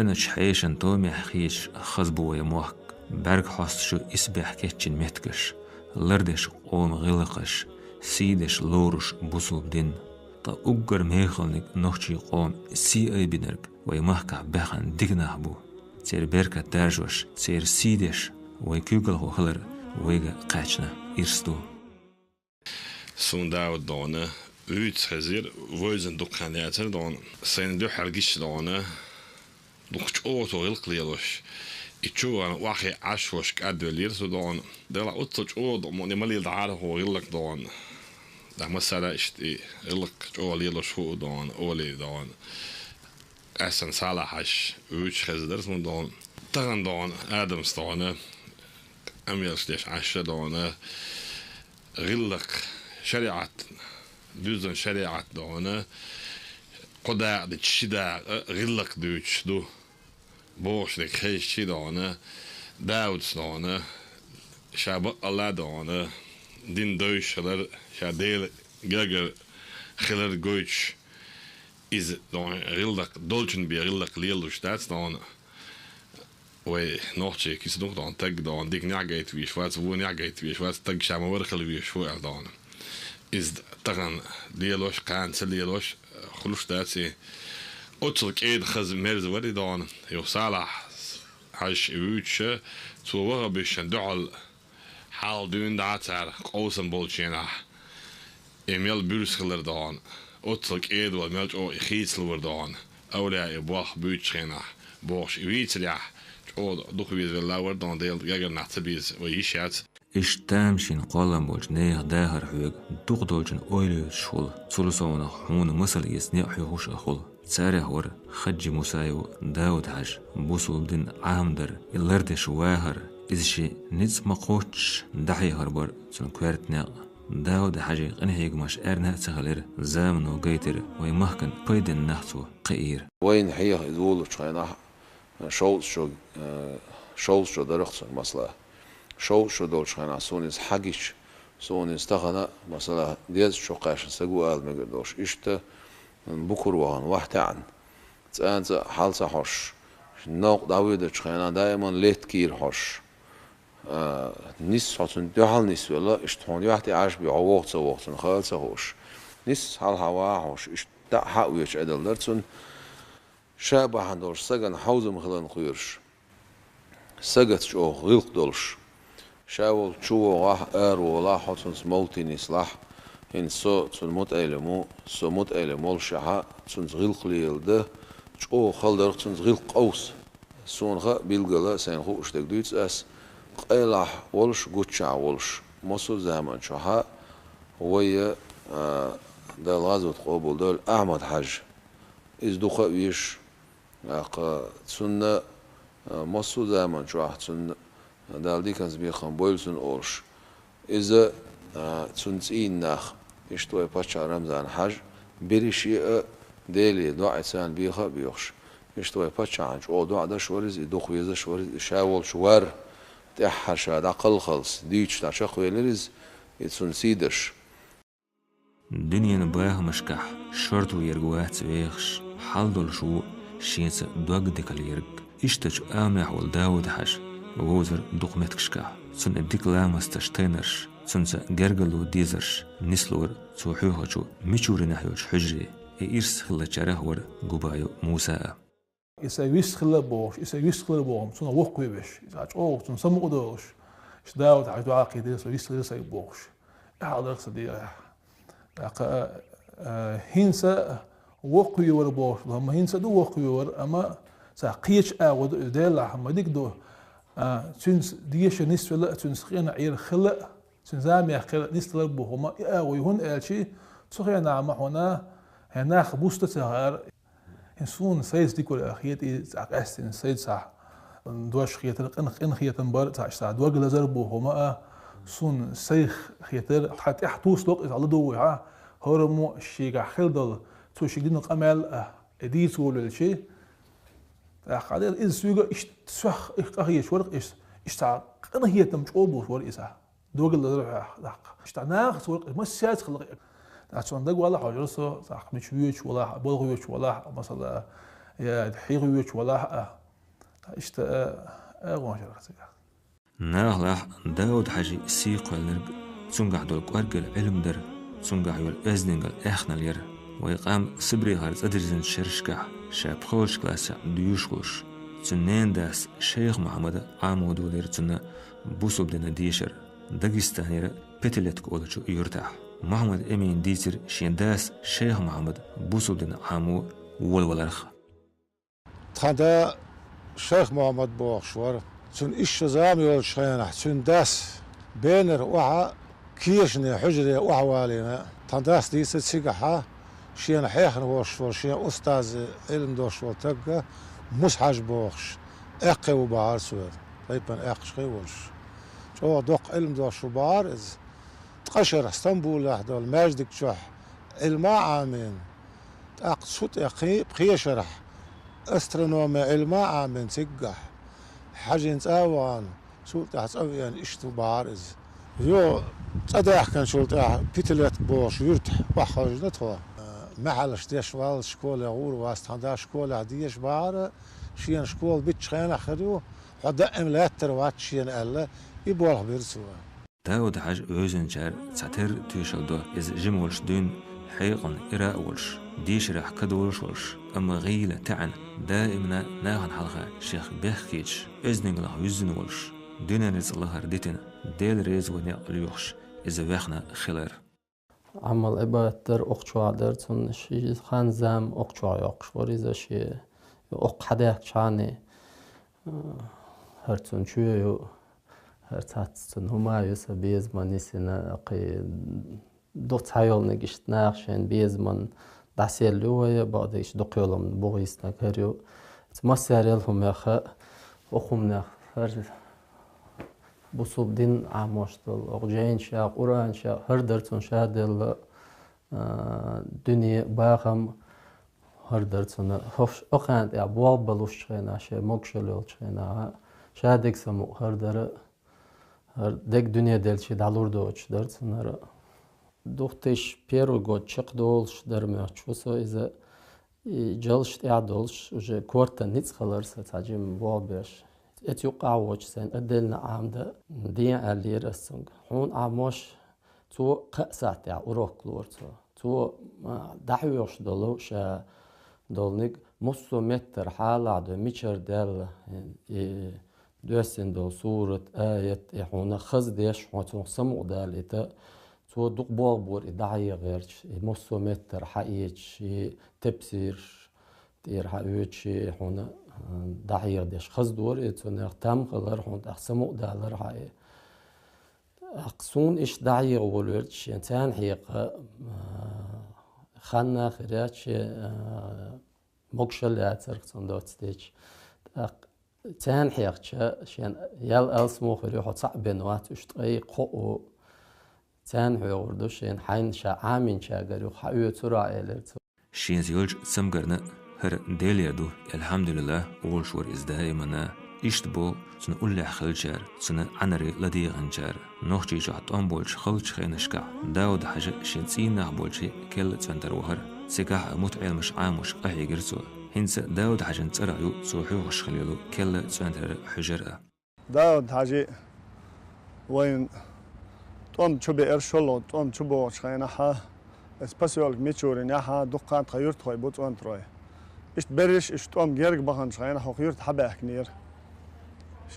تنش حيشن تومي حخيش خزبو يموحك برق حاست شو اسبح كتشن متكش لردش قوم غلقش سيدش لورش بوسو بدين تا أقر ميخلنك نوخشي قوم سي أي بنرك ويمحكع بخان ديگناه بو تير بركة ترجوش تير سيدش ويكوغل هو خلر ويغا قاچنا إرستو سون داود دانه uitgezer wozen dokkaneter dan zijn de hergish dan dokch auto hilkleelos ichu an wachi ashwosh kadwelir so dan de la utsoch auto mo nemali daar ho hilk dan da masala ishti hilk olelos ho dan ole dan asan salahash uitgezer so dan tagan dan adams dan amyelsdesh asha dan hilk شريعة دوزن شريعة دونه قدا دشدا غلق دوش دو بوش لك خيش دونه داود دونه شاب الله دونه دين دوش لر شاديل جاجر خلر جوش إز دون غلق دولشن بي غلق ليلوش دات دونه وي نوتشي كيس دوك دون تاج دون ديك نعجيت وي شوات وو نعجيت وي شوات تاج شام ورخل وي شو دونه إز طبعا ليلوش كان سليلوش خلوش داتي أترك إيد خز مرز ودي دان يو صالح هاش يوتش تو ورا بيشن دعال حال دون داتر قوسن بولشينا إميل بيرسخلر دان أترك إيد والملج أو خيسلور دان أولى يبوخ بيتشينا بوش يويتليا أو دخويز باللاور دان ديل جاجر نعتبيز ويشات اشتامشين قلم بولج نيخ داهر حويق دوق دولجن اويلو شول سولوسونا حمون مسل يسنيع حيوش أخول تسارح ور خجي موسايو داود حاج بوسو بدن عامدر يلردش واهر إذشي نيز مقوش دحي هربر سن كوارت ناق داود حاجي قنهيق ماش ارنها تغلر زامنو قيتر ويمهكن بيدن نحتو قئير وين حيخ إذولو شخينا شولز شو درخصر مصلح شو دول شخينا سونيز حقيش سونيز تغنا مثلا ديز شو قاش سقو آل مقدوش إشتا بكر وغن واحتعن تانت حالسا حوش نوق داويد شخينا دايما ليت كير حوش نيس حوشن دوحال نيس ولا اشتحون يوحتي عاش بيعو وقت خالسا حوش نيس حال هوا حوش اشتا حقويش عدل درتون شابه هندوش سجن حوزم خلان خيرش سجت شو غلق دولش شاول شو راح ولا حسن سموتي نسلاح إن سو سموت أيلمو شها سنزغلق ليلده شو خلدر سنزغلق قوس سونها بيلقلا سينخو اشتك دويتس أس قيلح ولش قوتشع ولش مصو زمان شها ويا دال غازوت قبول دول أحمد حج إز دوخا ويش سنة مصو زمان شو سنة دال دي كان زبيخان بويلسون أورش إذا تنسين ناخ إشتوي باتشا رمزان حج بريشي ديلي دعاء سان بيخا بيخش إشتوي باتشا عنش أو دعاء دا شوريز إدوخ ويزا شوريز شاول شوار تحر شاد عقل خلص ديش تاشاق ويلريز يتسنسيدش دنيا نباه مشكح شرط ويرجوات سويخش حلدل شو شينس دوغ ديكال يرج إشتش آمنح والداود حش ووزر دوق متكشكح سن اديك لامس تشتينرش سنسا جرجلو ديزرش نسلور سوحوها شو ميشور نحيوش حجري إيرس خلا شرهور جوبايو موسى يسويس خلا بوش يسويس خلا بوم سنا وقوي بش إذا أو سن سمو دوش إيش داود حيدو عقيدة يسويس خلا سي بوش هذا قصدي هينسا وقوي ور بوش هم هينسا دو وقوي ور أما ساقيش أود ديلا هم ديك دو سنس ديش نس ولا سنس خينا عير خلا سنزامي خلا نس لربو هما أوي هون ألشي سخينا عم هنا هنا خبوست تهار إنسون سيد ديك ولا خيت أستن سيد صح دوش خيتر إن خيتر بار تعش ساعة دوج لزربو هما سون سيخ خيتر حتى يحتوس لوق إذا على دوها هرمو الشيء خلدل تو شيء دينك أمل إديت ولا شيء قادر إذا سويق إشتسخ إخيش ورق إشتع أنا هي تمشوبوش ورق إسا دوج لزربها إشتعناخ ورق ما سياس خلق عشان ده ولا حاجة صح مش ويش ولا بلغ ويش ولا مثلا يا حيغيوش ولا اشتا اغوان شرخ ناغلاح داود حاجي سيق والنرق تسنقع دول قرق العلم در تسنقع يول ازننقل اخنا لير ويقام سبري هارز ادرزن شرشقع شاب خولش كلاسا ديوشقوش تنين داس شيخ محمد عامودو لير تنا بوسوب دنا ديشر داغستانير بتلتك اولچو يرتاح محمد امين ديتر شين داس شيخ محمد بوسوب دنا عامو والولرخ تخاندا شيخ محمد بوخشور تون إيش زام يول شينح تون داس بينر وعا كيشني حجري وعوالينا تنداس دي سيقحا شين حيخن وشور شين أستاذ علم دوشور تقا مش حاج بوخش اقي وبعار سوير طيبا اقش خيوش جو دوق علم دوشور بعار از تقشر اسطنبول احدول ماجدك شح علما عامين اق صوت اقي بخيشرح استرونومي علما عامين تقح حاجين تاوان شولت حصويان اشتو بارز يو تصدح كان شولت بيتلت بوش يرتح وخرج نتوا محل شتي شوال شكول غور واستاندا شكول عديش بار شين شكول بيتشخان اخرو حدا املاتر واتشين الا يبوخ بيرسوا داود حاج اوزنجار تاتر تيشلدو از جمولش دون حيقن إراولش ديش راح كدولش ولش أما غيلة تعن دائما ناهن حلقة شيخ بيخكيش إذن الله يزن ولش دينا رز الله رديتنا ديل رز ونيا اليوخش إذا وحنا خلر عمل عبادتر أقشوا درتون شي خان زام أقشوا يقش وريزا شي أق حداك شاني هرتون شويو هرتاتون هما يسبيز منيسنا أقي دوت هايول نجشت ناخشين بيزمن دعسيلوه بعديش دقيولم بوغيسنا كاريو تمسيريلهم يخا وخمنا هر بوصوب دين عماشتل أغجين شا قرآن شا هر درتون شا دل دنيا باخم هر درتون هفش أخاند يا بوال بلوش شينا شا مقشلول شينا شا ديك سمو هر در هر ديك دنيا دل شي دالور دوش درتون هر دوختش первый год чек долш дермячусо из جلش تعدلش وجه كورتا نيت خلرس تاجم بوابش اتيوقع وجسن ادلنا عامده دي علي رسنج هون عماش تو قسات تاع اوروكلورتو تو دحويش دولوش دولنيك مصو متر حالا دو ميشر دل دوسن دول صورة آية هون خز ديش هون سمو داليتا تو دوق بور إدعي غيرش مصو متر حقيقش تبصير تير حقيقش هون دعي ديش خز دور تو نختم غلر هون أحسمو دالر حقيقة أقصون إيش دعي غولرش إنسان حقيقة خنا خيراتش مقشل ياتر صندوق ستيج تان حقيقة شين يال ألسمو خيري حط صعب نوات اشتغي قو تان حيوردوش إن حين شا عامين شا قريو حيو ترى إلرت شين زيولج سمقرنا هر ديليادو الحمد لله أول شور إزدهايمنا إشتبو سن أولي خلجار سن عنري لدي غنجار نوخجي جعت أنبولش خلج خينشكع داود حاجة شين سينا بولشي كل تفنتر وهر سيكاح متعيل مش عاموش أحي قرسو هنس داود حاجة نترعيو سوحيو غشخليلو كل تفنتر حجرة داود حاجة وين توم تشبه إرشلو توم تشبه شخينها اسباسيول ميتشورينها دقان تغيرت خوي بوت وانتروي إشت بريش إشت توم جيرج بخن شخينها خيرت حبه كنير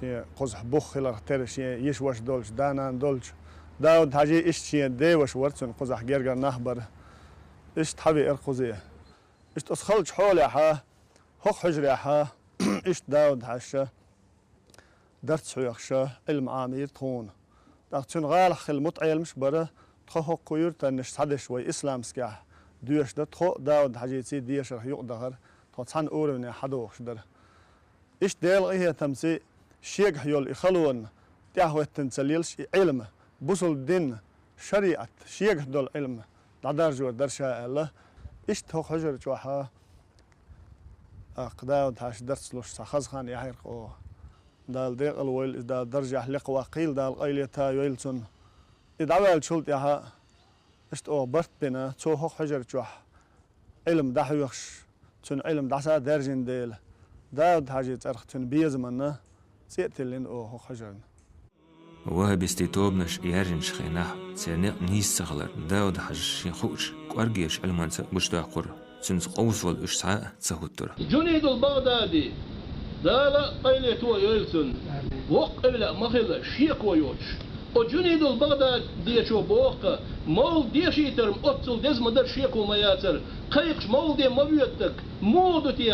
شيء قزح بخ إلى اختار شيء يشوش دولش دانا دولش داود حاجة إشت شيء دي وش ورتون قزح جيرج نهبر إشت حبي إرقزية إشت أسخلش حولي ها هخ حجري ها إشت داود حاشة درت سويخشة المعامير تون داختون غال خل متعيل مش برا تخو قيور تنش حدش وي إسلام سكاح دوش ده تخو داود حاجة تي ديش رح يقدر تحن أوروني حدوش در إيش ديل إيه تمسي شيء حيول يخلون تهوى تنسليلش علم بوصل دين شريعة شيء دول علم دادرجو درشا الله إيش تخو حجر جوها قداود هاش درس لوش سخز خان يحرقو دال ديق الويل دال درجة حلق وقيل دال قيلتا يويلسون إدعوال شلت يها إشت أو برت بنا تو حجر جوح علم دحوخش تون علم دعسا درجين ديل داود حاجة ترخ تون بيزمنا سيئتلين أو خجرن وهب استيتوبنش يارجنش خيناح سيرنق نيس سخلر داود حاجش يخوش كوارجيش علمانسا بشتا قر سنس قوصول إشسعاء تسهوتر جنيد البغدادي دالا قيلة ويلسن وقبل مخل شيك ويوش وجنيد البغدادي شو بوق مول ديشيتر أتصل دزم در شيك ومياتر قيقش مول دي مبيتك مودتي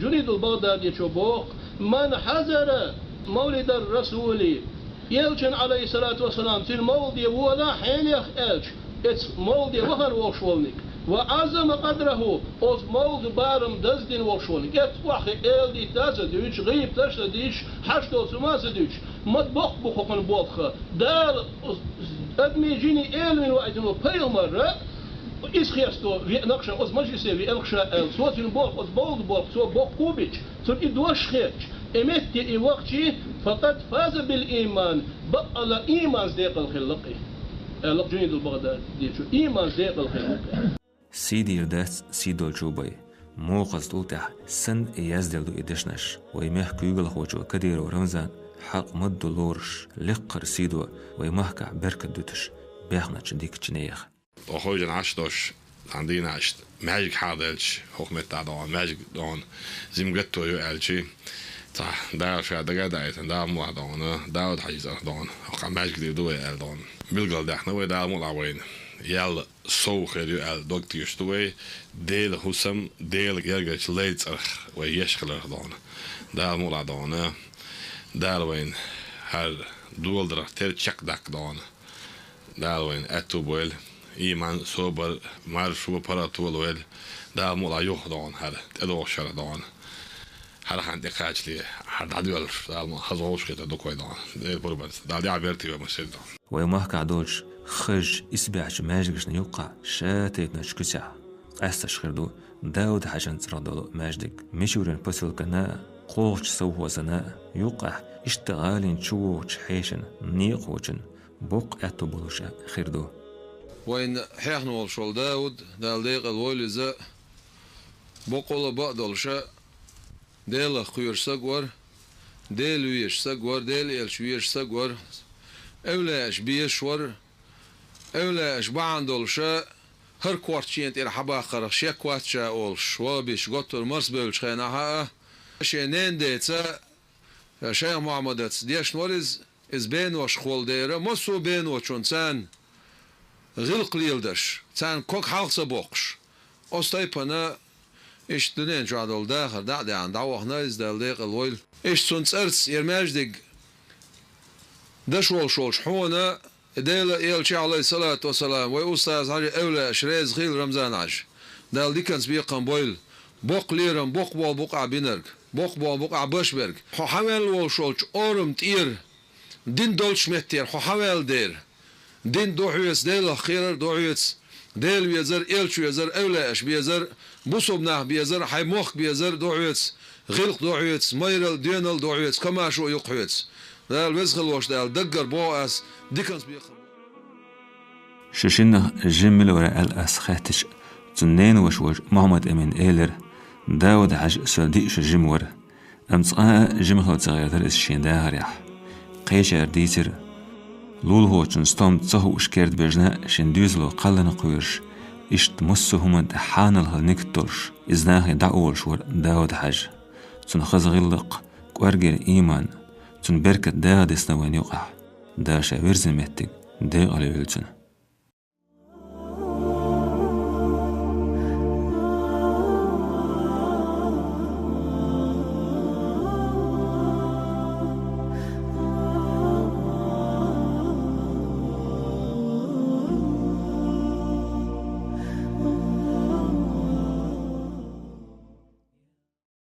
جنيد البغدادي شو بوق من حذر مولد الرسول يلشن عليه الصلاة والسلام في المولد ولا حين يخالش اتس مولد وهر وشولنك وعظم قدره اوز مولد بارم دزدين وشولنك ات واخي ال دي تازا دوش غيب تاشا ديش حشتو سماسا دوش مطبخ بخوخن بوخ دال ادمي جيني ال من وقتنو بيل مرة إسخيستو في نقشة اوز مجلسي في الخشاء صوت في البوخ اوز مولد بوخ صوت بوخ كوبيتش صوت إدواش خيرش إمت إوقتي فقد فاز بالإيمان بقى لا إيمان زيق الخلقي لق جنيد البغداد ديشو إيمان زيق الخلقي سيدي يرداس سيدو الجوبي موقز توتح سن يزدل دو إدشنش ويمح كيغل خوشو كدير ورمزان حق مد لورش لقر سيدو ويمحكع بركة دوتش بيخنا تشديك تشنيخ وخوجن عشتوش عندنا عشت ماجيك حاضرش حكمت دون ماجيك دون زمجتو يقالشي صح دا شو دا دايت دا مو دون داود حجز دون وقع ماجيك دي دوي ال دون بالقل داحنا وي دا مو لعوين يال سو خيرو ال دكتور شتوي ديل حسم ديل يرجع ليت ويشخل دون دا مو دون دا وين هر دول در تر تشك داك دون دا وين اتو بول إيمان صبر مارشوا براتول ويل دا مولا يوخ دون هذا تدور شر دون هذا عندي قاعد لي حد عدول دا خزوش كده دو كوي دون ده بربس دا دي عبرتي ومسجد دون ويمحك عدوش خج إسبعش ماجدش نيوقع شاتيت نشكسع أستش خردو داود حاجن تردو ماجدك مشورين بسل كنا قوش سوه سناء يوقع اشتغالين شوش حيشن نيقوشن بوق أتو بلوشا خردو وين حيحنا والشول داود دال ديق الويل زا بقول بقدل شاء ديل خير سجور ديل ويش سجور ديل إلش ويش سجور أولاش بيشور أولاش بعندل شاء هر كوارتشين تير حباخر شيا كواتشا أول شوابيش قطر مرس بيلش خيناها شينين ديتا شيا معمدات ديش نورز إز بين وش خول ديرة مصو بين وشون سان غلق ليلدش تان كوك حلق سبوقش أستيبنا إيش دنين جادول داخل دعدي عن دعوة نايز دال ديق الويل إيش سنس أرس يرماجدق دشول شولش حونا ديلا إيلشي عليه الصلاة والسلام ويأستاذ علي أولى شريز غيل رمزان عش دال ديكنس بيقن بويل بوق ليرم بوق بول بوق عبينرق بوق بول بوق عبشبرق حوال والشولش أورم تير دين دولش متير حوال دير دين دوحيس ديل خير دوحيس ديل بيزر إلش بيزر أولاش بيزر بوصبناه بيزر حيموخ بيزر دوحيس غلق دوحيس ميرل دينل دوحيس كما شو يقحيس دال وزخل وش دال دقر بوأس ديكنس بيخل ششنا جمل وراء الأسخاتش تنين وشوج محمد أمين إيلر داود حج سلديش جمور أمتصاء جمهو تغير الشين داهريح قيش أرديتر لول هو تنستم تصهو اشكرت بجناء شندوزلو قلنا قويرش اشت مسو هما حانل هالنكتورش ازناهي دعوال شور داود حج تنخز غلق كوارجر ايمان تنبركت دا دسنا وين يقع دا شاورزن مهتك دا على يلتن